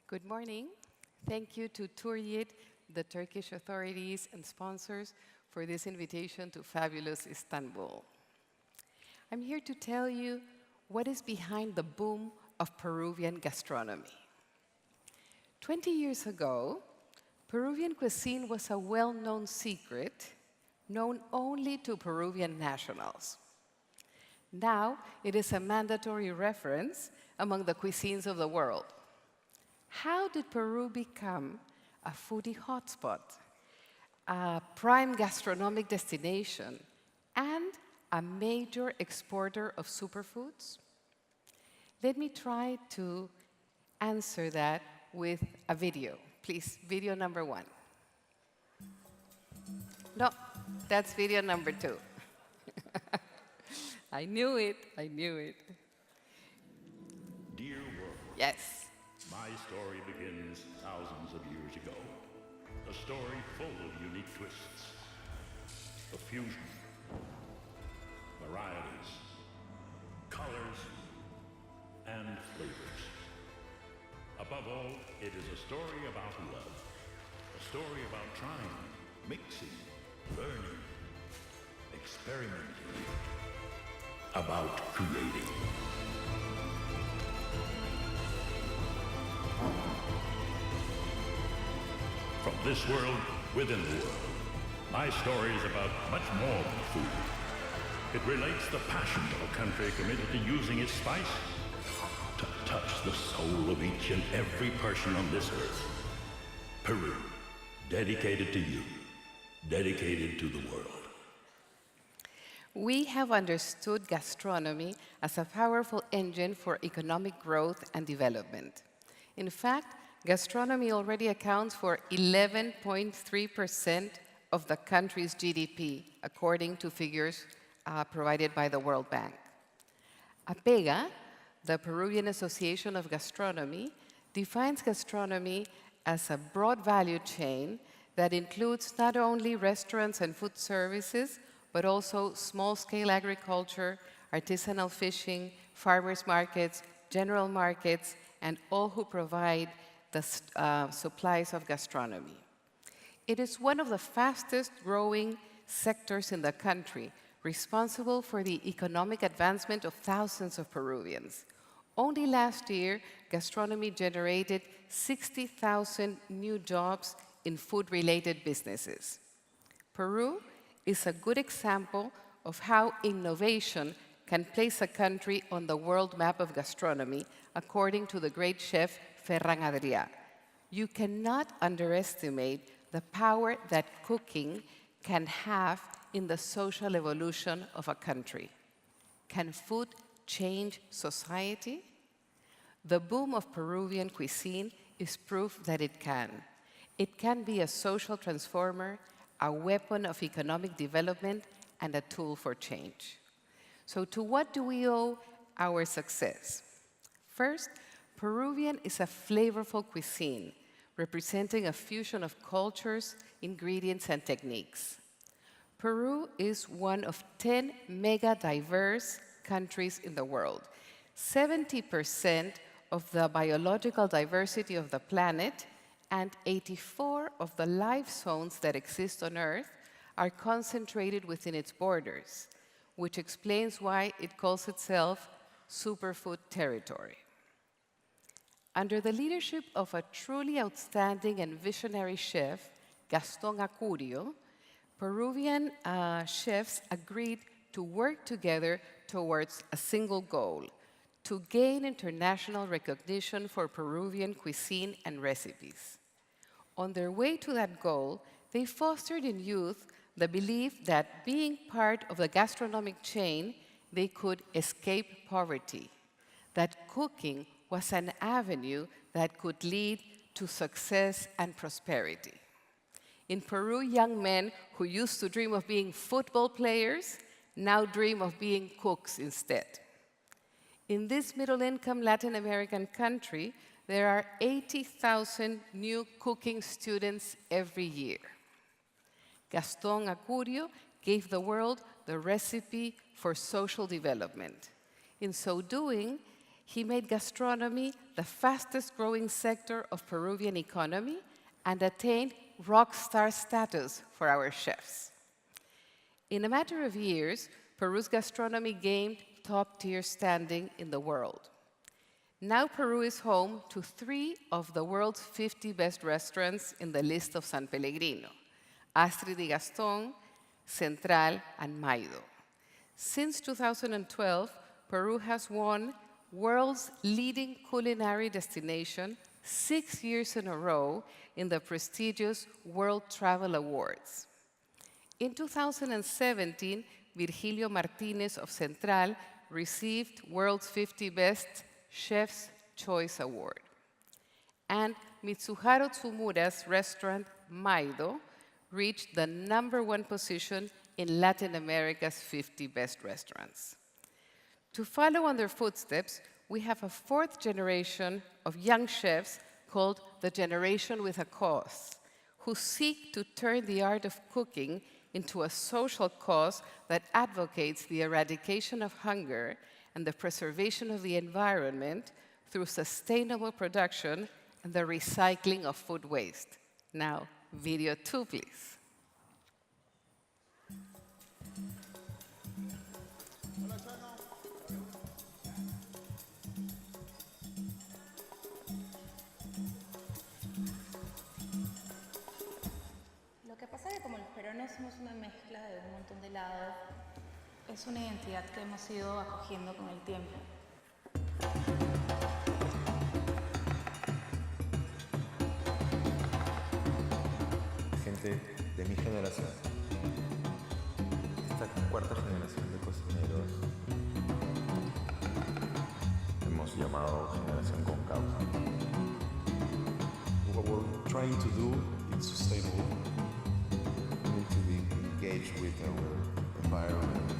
Good morning. Thank you to Turgid, the Turkish authorities and sponsors for this invitation to fabulous Istanbul. I'm here to tell you what is behind the boom of Peruvian gastronomy. 20 years ago, Peruvian cuisine was a well-known secret known only to Peruvian nationals. Now, it is a mandatory reference among the cuisines of the world. How did Peru become a foodie hotspot, a prime gastronomic destination, and a major exporter of superfoods? Let me try to answer that with a video. Please, video number 1. No, that's video number 2. I knew it, I knew it. Dear world. Yes. My story begins thousands of years ago. A story full of unique twists, of fusion, varieties, colors, and flavors. Above all, it is a story about love. A story about trying, mixing, learning, experimenting. About creating. From this world, within the world, my story is about much more than food. It relates the passion of a country committed to using its spice to touch the soul of each and every person on this earth. Peru, dedicated to you, dedicated to the world. We have understood gastronomy as a powerful engine for economic growth and development. In fact, gastronomy already accounts for 11.3% of the country's GDP, according to figures provided by the World Bank. APEGA, the Peruvian Association of Gastronomy, defines gastronomy as a broad value chain that includes not only restaurants and food services, but also small-scale agriculture, artisanal fishing, farmers markets, general markets, and all who provide the supplies of gastronomy. It is one of the fastest growing sectors in the country, responsible for the economic advancement of thousands of Peruvians. Only last year, gastronomy generated 60,000 new jobs in food-related businesses. Peru is a good example of how innovation can place a country on the world map of gastronomy, according to the great chef Ferran Adrià. You cannot underestimate the power that cooking can have in the social evolution of a country. Can food change society? The boom of Peruvian cuisine is proof that it can. It can be a social transformer, a weapon of economic development, and a tool for change. So to what do we owe our success? First, Peruvian is a flavorful cuisine, representing a fusion of cultures, ingredients, and techniques. Peru is one of 10 mega-diverse countries in the world. 70% of the biological diversity of the planet and 84 of the life zones that exist on Earth are concentrated within its borders, which explains why it calls itself superfood territory. Under the leadership of a truly outstanding and visionary chef, Gastón Acurio, Peruvian chefs agreed to work together towards a single goal: to gain international recognition for Peruvian cuisine and recipes. On their way to that goal, they fostered in youth the belief that being part of the gastronomic chain, they could escape poverty, that cooking was an avenue that could lead to success and prosperity. In Peru, young men who used to dream of being football players now dream of being cooks instead. In this middle-income Latin American country, there are 80,000 new cooking students every year. Gastón Acurio gave the world the recipe for social development. In so doing, He made gastronomy the fastest growing sector of Peruvian economy and attained rock star status for our chefs. In a matter of years, Peru's gastronomy gained top-tier standing in the world. Now Peru is home to 3 of the world's 50 best restaurants in the list of San Pellegrino: Astrid y Gaston, Central, and Maido. Since 2012, Peru has won world's leading culinary destination 6 years in a row in the prestigious World Travel Awards. In 2017, Virgilio Martinez of Central received World's 50 Best Chef's Choice Award. And Mitsuharu Tsumura's restaurant, Maido, reached the #1 position in Latin America's 50 best restaurants. To follow on their footsteps, we have a 4th generation of young chefs called the Generation with a Cause, who seek to turn the art of cooking into a social cause that advocates the eradication of hunger and the preservation of the environment through sustainable production and the recycling of food waste. Now, video 2, please. Lo que pasa es que como los peruanos somos una mezcla de un montón de lados, es una identidad que hemos ido acogiendo con el tiempo. Gente de mi generación, esta 4ª generación de cocineros, hemos llamado generación con causa. What we're trying to do is sustainable. We need to be engaged with our environment.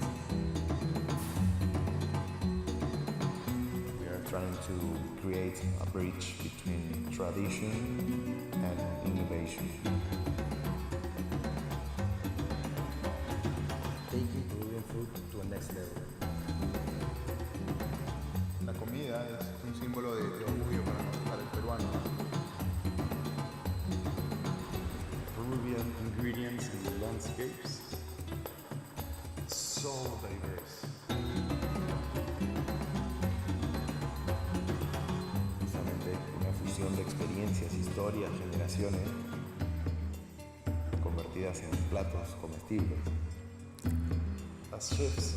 We are trying to create a bridge between tradition and innovation. Taking Peruvian food to a next level. La comida es un símbolo de orgullo para el peruano. Peruvian ingredients in the landscapes, so diverse. Justamente una fusión de experiencias, historias, generaciones, convertidas en platos comestibles. As chefs,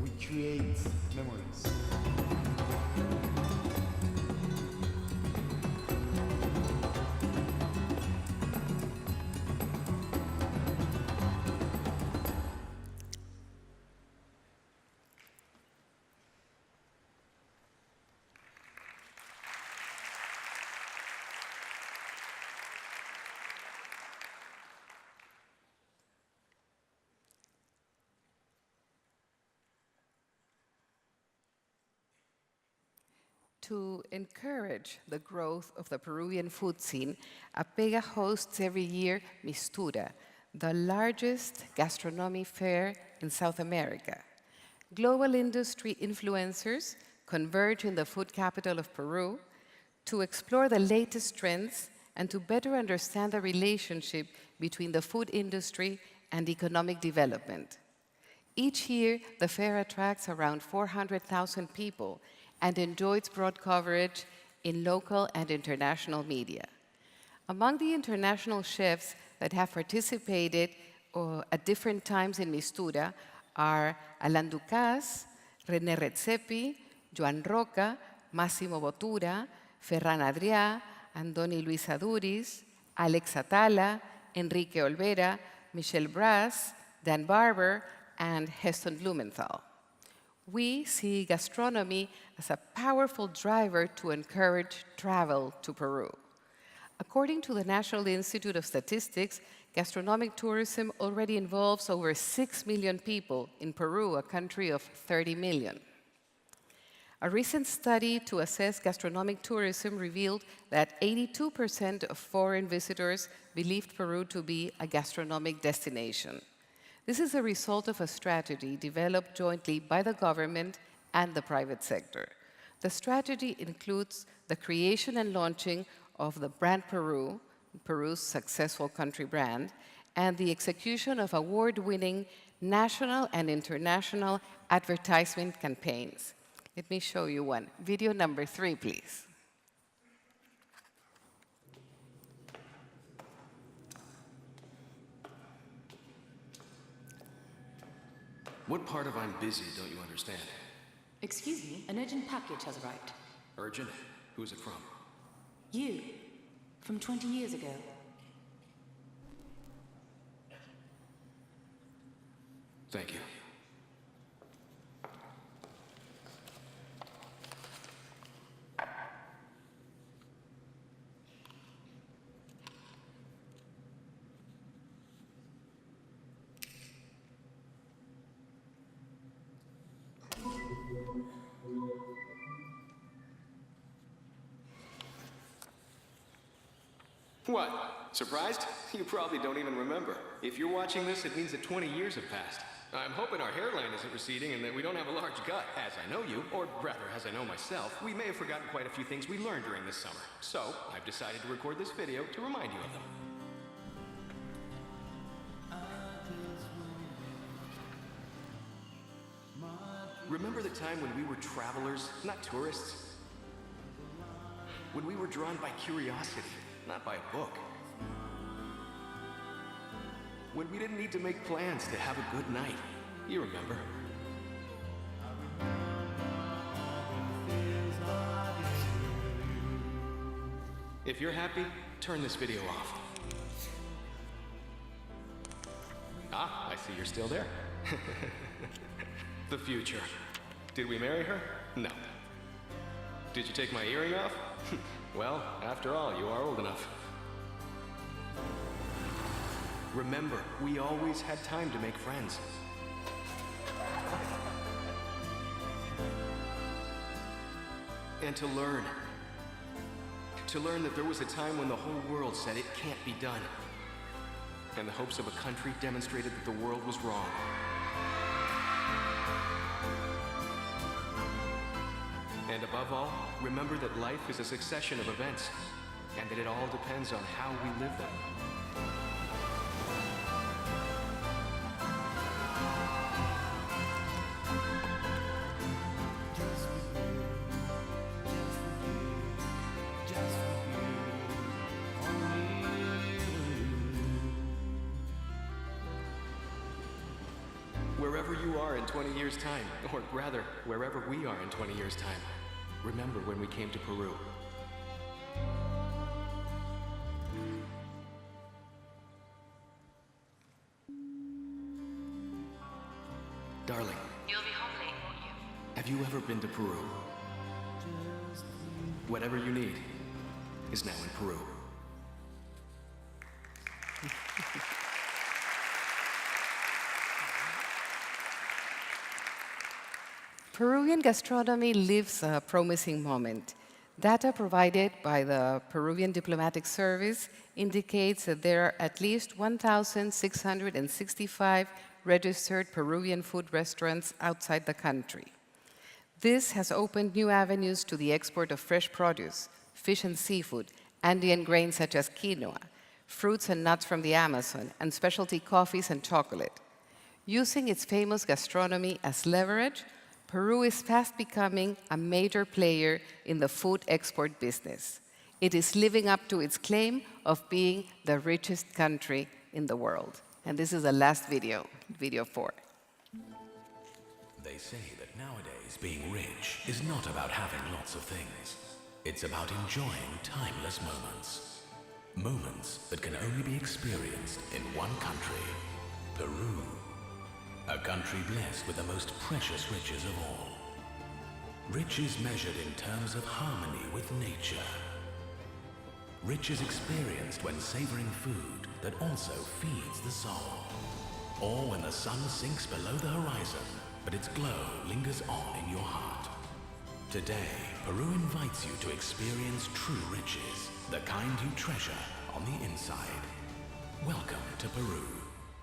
we create memories. To encourage the growth of the Peruvian food scene, APEGA hosts every year Mistura, the largest gastronomy fair in South America. Global industry influencers converge in the food capital of Peru to explore the latest trends and to better understand the relationship between the food industry and economic development. Each year, the fair attracts around 400,000 people and enjoys broad coverage in local and international media. Among the international chefs that have participated at different times in Mistura are Alan Ducasse, René Redzepi, Joan Roca, Massimo Bottura, Ferran Adrià, Andoni Luis Aduriz, Alex Atala, Enrique Olvera, Michelle Brass, Dan Barber, and Heston Blumenthal. We see gastronomy as a powerful driver to encourage travel to Peru. According to the National Institute of Statistics, gastronomic tourism already involves over 6 million people in Peru, a country of 30 million. A recent study to assess gastronomic tourism revealed that 82% of foreign visitors believed Peru to be a gastronomic destination. This is a result of a strategy developed jointly by the government and the private sector. The strategy includes the creation and launching of the brand Peru, Peru's successful country brand, and the execution of award-winning national and international advertisement campaigns. Let me show you one. Video number 3, please. What part of I'm busy don't you understand? Excuse me, an urgent package has arrived. Urgent? Who's it from? You, from 20 years ago. Thank you. What? Surprised? You probably don't even remember. If you're watching this, it means that 20 years have passed. I'm hoping our hairline isn't receding and that we don't have a large gut. As I know you, or rather, as I know myself, we may have forgotten quite a few things we learned during this summer. So, I've decided to record this video to remind you of them. Remember the time when we were travelers, not tourists? When we were drawn by curiosity, not by a book. When we didn't need to make plans to have a good night. You remember. If you're happy, turn this video off. Ah, I see you're still there. The future. Did we marry her? No. Did you take my earring off? Well, after all, you are old enough. Remember, we always had time to make friends. And to learn. To learn that there was a time when the whole world said it can't be done. And the hopes of a country demonstrated that the world was wrong. And above all, remember that life is a succession of events, and that it all depends on how we live them. Wherever you are in 20 years' time, or rather, wherever we are in 20 years' time, remember when we came to Peru. Darling. You'll be home late, won't you? Have you ever been to Peru? Whatever you need is now in Peru. Peruvian gastronomy lives a promising moment. Data provided by the Peruvian Diplomatic Service indicates that there are at least 1,665 registered Peruvian food restaurants outside the country. This has opened new avenues to the export of fresh produce, fish and seafood, Andean grains such as quinoa, fruits and nuts from the Amazon, and specialty coffees and chocolate. Using its famous gastronomy as leverage, Peru is fast becoming a major player in the food export business. It is living up to its claim of being the richest country in the world. And this is the last video, video 4. They say that nowadays being rich is not about having lots of things. It's about enjoying timeless moments. Moments that can only be experienced in one country, Peru. A country blessed with the most precious riches of all. Riches measured in terms of harmony with nature. Riches experienced when savoring food that also feeds the soul. Or when the sun sinks below the horizon, but its glow lingers on in your heart. Today, Peru invites you to experience true riches, the kind you treasure on the inside. Welcome to Peru,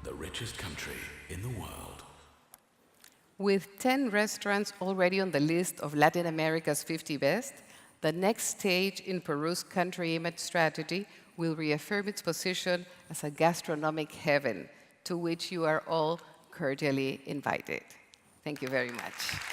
the richest country in the world. With 10 restaurants already on the list of Latin America's 50 best, the next stage in Peru's country image strategy will reaffirm its position as a gastronomic heaven, to which you are all cordially invited. Thank you very much.